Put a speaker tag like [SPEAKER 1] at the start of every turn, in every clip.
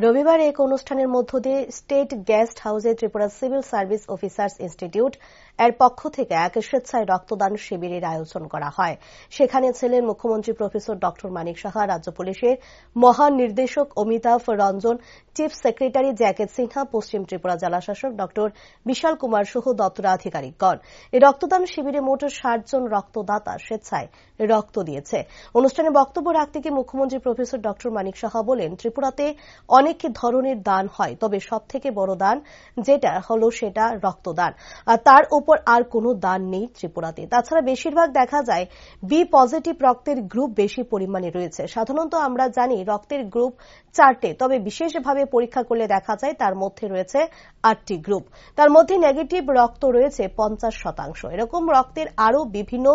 [SPEAKER 1] রবিবার এক অনুষ্ঠানের মধ্য দিয়ে স্টেট গেস্ট হাউসে Tripura civil service officers institute এর পক্ষ থেকে এক স্বেচ্ছায় রক্তদান শিবিরের আয়োজন করা হয়। সেখানে ছিলেন মুখ্যমন্ত্রী প্রফেসর ড মানিক সাহা, রাজ্য পুলিশের মহানির্দেশক Amitabh Ranjan, chief secretary J K Sinha, পশ্চিম ত্রিপুরা জেলাশাসক ড বিশাল কুমার সহ দপ্তরের আধিকারিকগণ। এই রক্তদান শিবিরে মোট ৬০ জন রক্তদাতা স্বেচ্ছায় রক্ত দিয়েছে। অনুষ্ঠানে বক্তব্য রাখতে গিয়ে মুখ্যমন্ত্রী প্রফেসর ড মানিক সাহা বলেন, ত্রিপুরাতে অনেক ধরনের দান হয়, তবে সবথেকে বড় দান যেটা হলো সেটা রক্তদান। আর তার উপর আর কোনো দান নেই ত্রিপুরাতে। তাছাড়া বেশিরভাগ দেখা যায় বি পজিটিভ রক্তের গ্রুপ বেশি পরিমাণে রয়েছে। সাধারণত আমরা জানি রক্তের গ্রুপ 4টে, তবে বিশেষভাবে পরীক্ষা করলে দেখা যায় তার মধ্যে রয়েছে 8টি গ্রুপ। তার মধ্যে নেগেটিভ রক্ত রয়েছে 50%। এরকম রক্তের আরও বিভিন্ন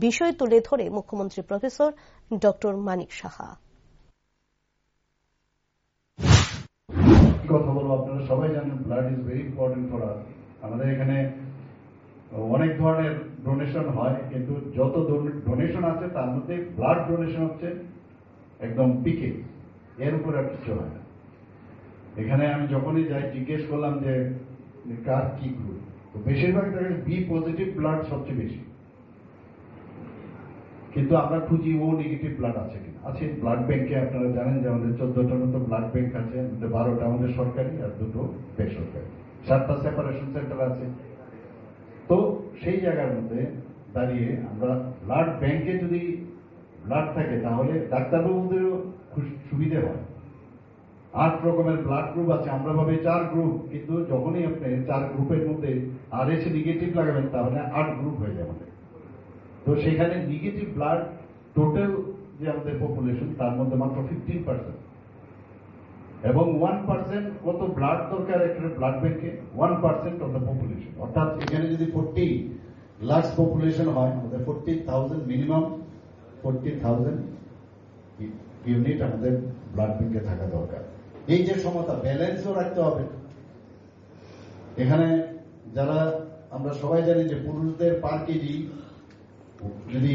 [SPEAKER 1] বিষয় তুলে ধরে মুখ্যমন্ত্রী প্রফেসর ড মানিক সাহা।
[SPEAKER 2] কথা বলবো, আপনারা সবাই জানেন blood is very important for us. আমাদের এখানে অনেক ধরনের ডোনেশন হয়, কিন্তু যত ডোনেশন আছে তার মধ্যে ব্লাড ডোনেশন হচ্ছে একদম পিকে, এর উপর আর কিছু হয় না। এখানে আমি যখনই যাই জিজ্ঞেস করলাম যে কার কি গ্রুপ, তো বেশিরভাগ জায়গায় বি পজিটিভ ব্লাড সবচেয়ে বেশি, কিন্তু আমরা খুঁজি ও নেগেটিভ ব্লাড আছে কিনা। আছে ব্লাড ব্যাংকে, আপনারা জানেন যে আমাদের 14টার মতো ব্লাড ব্যাংক আছে, 12টা আমাদের সরকারি আর 2টো বেসরকারি, 7টা সেপারেশন সেন্টার আছে। তো সেই জায়গার মধ্যে দাঁড়িয়ে আমরা ব্লাড ব্যাংকে যদি ব্লাড থাকে তাহলে ডাক্তারবাবুদেরও সুবিধে হয়। 8 রকমের ব্লাড গ্রুপ আছে, আমরা ভাবি 4 গ্রুপ, কিন্তু যখনই আপনি 4 গ্রুপের মধ্যে RH নেগেটিভ লাগাবেন তাহলে 8 গ্রুপ হয়ে যাবে। তো সেখানে নেগেটিভ ব্লাড টোটাল যে আমাদের পপুলেশন তার মধ্যে মাত্র 15%, এবং 1% কত ব্লাড দরকার একটা ব্লাড ব্যাংকে, 1% অফ দ্য পপুলেশন। অর্থাৎ এখানে যদি 40 লাখ পপুলেশন হয়, আমাদের 40,000 মিনিমাম 40,000 ইউনিট আমাদের ব্লাড ব্যাংকে থাকা দরকার। এই যে সমতা, ব্যালেন্সও রাখতে হবে। এখানে যারা আমরা সবাই জানি যে পুরুষদের পার কেজি যদি